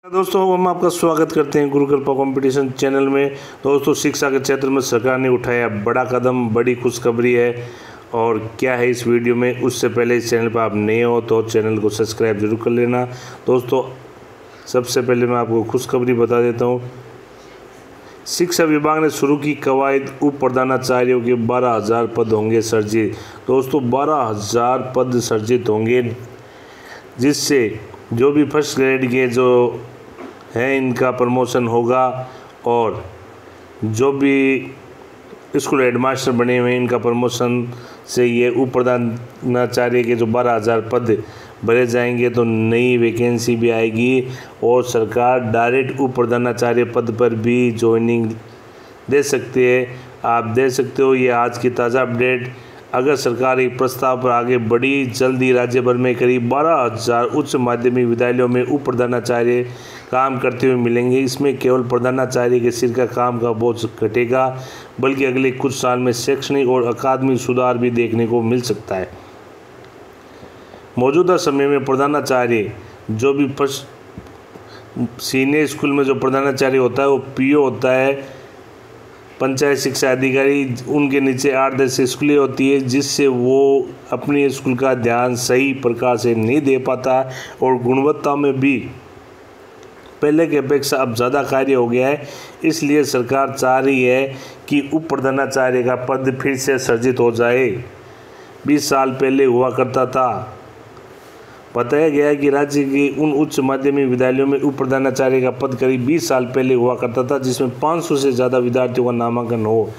दोस्तों हम आपका स्वागत करते हैं गुरु कृपा कंपटीशन चैनल में। दोस्तों शिक्षा के क्षेत्र में सरकार ने उठाया बड़ा कदम, बड़ी खुशखबरी है। और क्या है इस वीडियो में, उससे पहले इस चैनल पर आप नए हो तो चैनल को सब्सक्राइब जरूर कर लेना। दोस्तों सबसे पहले मैं आपको खुशखबरी बता देता हूँ। शिक्षा विभाग ने शुरू की कवायद, उप प्रधानाचार्यों के 12,000 पद होंगे सृजित। दोस्तों 12,000 पद सृजित होंगे, जिससे जो भी फर्स्ट ग्रेड के जो हैं इनका प्रमोशन होगा, और जो भी स्कूल हेडमास्टर बने हुए हैं इनका प्रमोशन से ये उप प्रधानाचार्य के जो 12,000 पद भरे जाएंगे तो नई वैकेंसी भी आएगी और सरकार डायरेक्ट उप प्रधानाचार्य पद पर भी ज्वाइनिंग दे सकती है। आप दे सकते हो, ये आज की ताज़ा अपडेट। अगर सरकार एक प्रस्ताव पर आगे बढ़ी, जल्दी राज्य भर में करीब 12,000 उच्च माध्यमिक विद्यालयों में उप प्रधानाचार्य काम करते हुए मिलेंगे। इसमें केवल प्रधानाचार्य के सिर का काम का बोझ घटेगा, बल्कि अगले कुछ साल में शैक्षणिक और अकादमिक सुधार भी देखने को मिल सकता है। मौजूदा समय में प्रधानाचार्य जो भी सीनियर स्कूल में जो प्रधानाचार्य होता है वो पीओ होता है, पंचायत शिक्षा अधिकारी। उनके नीचे 8-10 स्कूलें होती है, जिससे वो अपने स्कूल का ध्यान सही प्रकार से नहीं दे पाता और गुणवत्ता में भी पहले की अपेक्षा अब ज़्यादा कार्य हो गया है। इसलिए सरकार चाह रही है कि उप प्रधानाचार्य का पद फिर से सृजित हो जाए। 20 साल पहले हुआ करता था। बताया गया है कि राज्य के उन उच्च माध्यमिक विद्यालयों में उप प्रधानाचार्य का पद करीब 20 साल पहले हुआ करता था, जिसमें 500 से ज़्यादा विद्यार्थियों का नामांकन हो।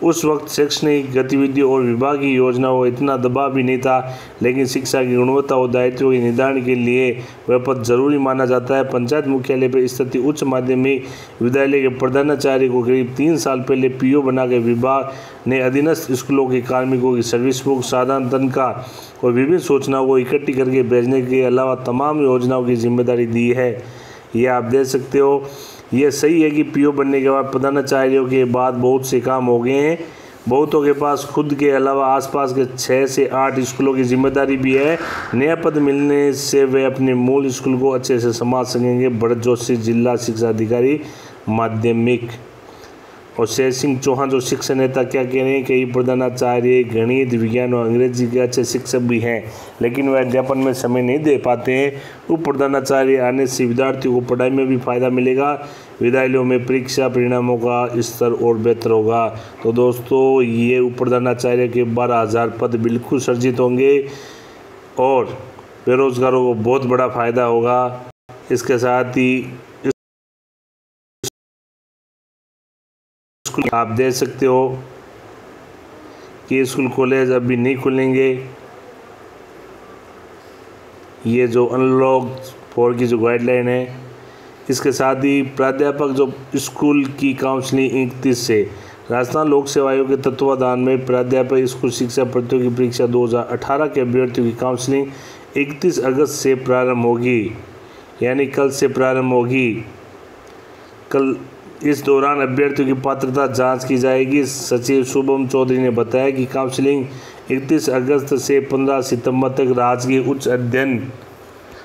उस वक्त शैक्षणिक गतिविधियों और विभागीय योजनाओं इतना दबाव भी नहीं था, लेकिन शिक्षा की गुणवत्ता और दायित्वों के निर्धारण के लिए वह पद जरूरी माना जाता है। पंचायत मुख्यालय पर स्थित उच्च माध्यमिक विद्यालय के प्रधानाचार्य को करीब 3 साल पहले पीओ बनाकर विभाग ने अधीनस्थ स्कूलों के कार्मिकों की सर्विस बुक, साधारण तनख्वाह और विभिन्न सूचनाओं को इकट्ठी करके भेजने के अलावा तमाम योजनाओं की जिम्मेदारी दी है। ये आप देख सकते हो। ये सही है कि पीओ बनने के बाद प्रधानाचार्यों के बाद बहुत से काम हो गए हैं। बहुतों के पास खुद के अलावा आसपास के 6 से 8 स्कूलों की जिम्मेदारी भी है। नया पद मिलने से वे अपने मूल स्कूल को अच्छे से संभाल सकेंगे। भरत जोशी, जिला शिक्षा अधिकारी माध्यमिक। और शेर सिंह चौहान जो शिक्षा नेता क्या कह रहे हैं, कई प्रधानाचार्य गणित, विज्ञान और अंग्रेजी के अच्छे शिक्षक भी हैं, लेकिन वह अध्यापन में समय नहीं दे पाते हैं। उप प्रधानाचार्य आने से विद्यार्थियों को पढ़ाई में भी फायदा मिलेगा। विद्यालयों में परीक्षा परिणामों का स्तर और बेहतर होगा। तो दोस्तों ये उप प्रधानाचार्य के 12,000 पद बिल्कुल सृजित होंगे और बेरोजगारों को बहुत बड़ा फायदा होगा। इसके साथ ही आप देख सकते हो कि स्कूल कॉलेज अभी नहीं खुलेंगे। ये जो अनलॉक 4 की जो गाइडलाइन है, इसके साथ ही प्राध्यापक जो स्कूल की काउंसलिंग 31 से राजस्थान लोक सेवा आयोग के तत्वाधान में प्राध्यापक स्कूल शिक्षा प्रतियोगी परीक्षा 2018 के अभ्यर्थियों की काउंसलिंग 31 अगस्त से प्रारंभ होगी, यानी कल से प्रारंभ होगी। कल इस दौरान अभ्यर्थियों की पात्रता जांच की जाएगी। सचिव शुभम चौधरी ने बताया कि काउंसलिंग 31 अगस्त से 15 सितंबर तक राजकीय उच्च अध्ययन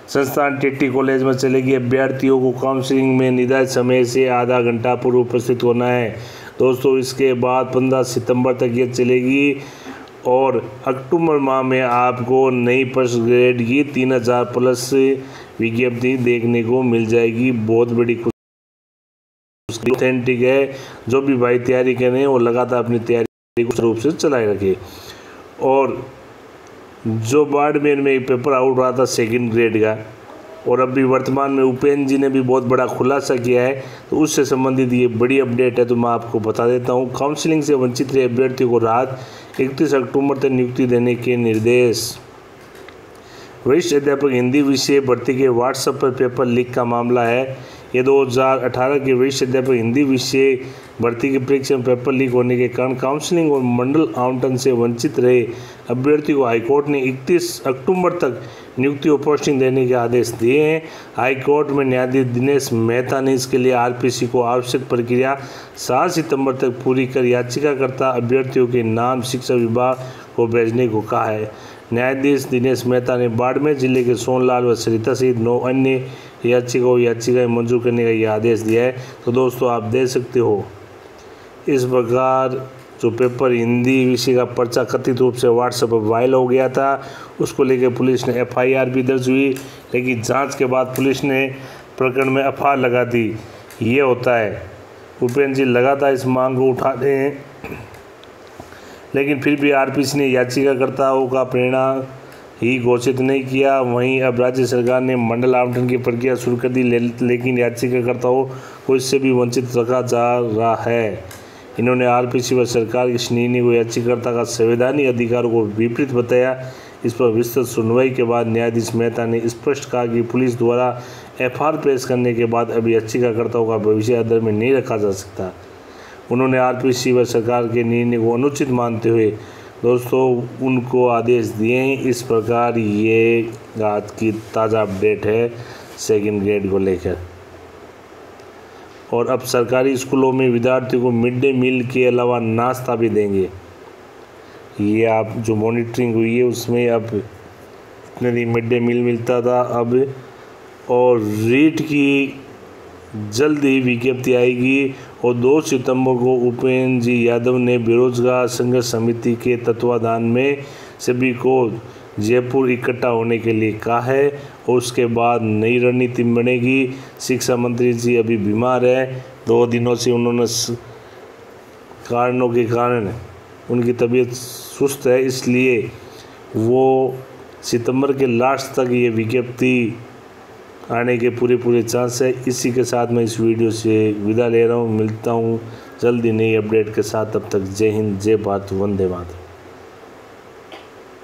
संस्थान टीटी कॉलेज में चलेगी। अभ्यर्थियों को काउंसलिंग में निर्धारित समय से आधा घंटा पूर्व उपस्थित होना है। दोस्तों इसके बाद 15 सितंबर तक ये चलेगी और अक्टूबर माह में आपको नई फर्स्ट ग्रेड की 3,000 प्लस विज्ञप्ति देखने को मिल जाएगी। बहुत बड़ी ऑथेंटिक है। जो भी भाई तैयारी कर रहे हैं वो लगातार अपनी तैयारी को रूप से चलाए रखे। और जो बाड़मेर में एक पेपर आउट रहा था 2nd ग्रेड का, और अभी वर्तमान में उपेंद्र जी ने भी बहुत बड़ा खुलासा किया है, तो उससे संबंधित ये बड़ी अपडेट है, तो मैं आपको बता देता हूँ। काउंसलिंग से वंचित रहे अभ्यर्थियों को रात 31 अक्टूबर तक नियुक्ति देने के निर्देश। वरिष्ठ अध्यापक हिंदी विषय भर्ती के व्हाट्सएप पर पेपर लीक का मामला है। ये 2018 के वरिष्ठ अध्यापक हिंदी विषय भर्ती की परीक्षा में पेपर लीक होने के कारण काउंसलिंग और मंडल आवंटन से वंचित रहे अभ्यर्थियों को हाईकोर्ट ने 31 अक्टूबर तक नियुक्ति और पोस्टिंग देने के आदेश दिए हैं। हाईकोर्ट में न्यायाधीश दिनेश मेहता ने इसके लिए आरपीसी को आवश्यक प्रक्रिया 7 सितंबर तक पूरी कर याचिकाकर्ता अभ्यर्थियों के नाम शिक्षा विभाग को भेजने को कहा है। न्यायाधीश दिनेश मेहता ने बाड़मेर जिले के सोनलाल व सरिता सहित 9 अन्य याचिका मंजूर करने का ये आदेश दिया है। तो दोस्तों आप देख सकते हो इस प्रकार जो पेपर हिंदी विषय का पर्चा कथित रूप से व्हाट्सएप पर वायरल हो गया था, उसको लेकर पुलिस ने FIR भी दर्ज हुई, लेकिन जांच के बाद पुलिस ने प्रकरण में FIR लगा दी। ये होता है, उपेंद्र जी लगातार इस मांग को उठाते हैं, लेकिन फिर भी RPC ने याचिकाकर्ताओं का परिणाम ही घोषित नहीं किया। वहीं अब राज्य सरकार ने मंडल आवंटन की प्रक्रिया शुरू कर दी, लेकिन याचिकाकर्ताओं को इससे भी वंचित रखा जा रहा है। इन्होंने RPC व सरकार के इस निर्णय को याचिकाकर्ता का संवैधानिक अधिकारों को विपरीत बताया। इस पर विस्तृत सुनवाई के बाद न्यायाधीश मेहता ने स्पष्ट कहा कि पुलिस द्वारा FIR पेश करने के बाद अब याचिकाकर्ताओं का भविष्य अदालत में नहीं रखा जा सकता। उन्होंने RPC व सरकार के निर्णय को अनुचित मानते हुए दोस्तों उनको आदेश दिए हैं। इस प्रकार ये आज की ताज़ा अपडेट है सेकंड ग्रेड को लेकर। और अब सरकारी स्कूलों में विद्यार्थियों को मिड डे मील के अलावा नाश्ता भी देंगे। ये आप जो मॉनिटरिंग हुई है उसमें अब इतने दिन मिड डे मील मिलता था, अब और रीट की जल्द ही विज्ञप्ति आएगी। और 2 सितंबर को उपेंद्र जी यादव ने बेरोजगार संघर्ष समिति के तत्वाधान में सभी को जयपुर इकट्ठा होने के लिए कहा है और उसके बाद नई रणनीति बनेगी। शिक्षा मंत्री जी अभी बीमार है, 2 दिनों से उन्होंने कारणों के कारण उनकी तबीयत सुस्त है, इसलिए वो सितंबर के लास्ट तक ये विज्ञप्ति आने के पूरे चांस है। इसी के साथ मैं इस वीडियो से विदा ले रहा हूँ। मिलता हूँ जल्दी नई अपडेट के साथ, तब तक जय हिंद, जय भारत, वंदे मातरम।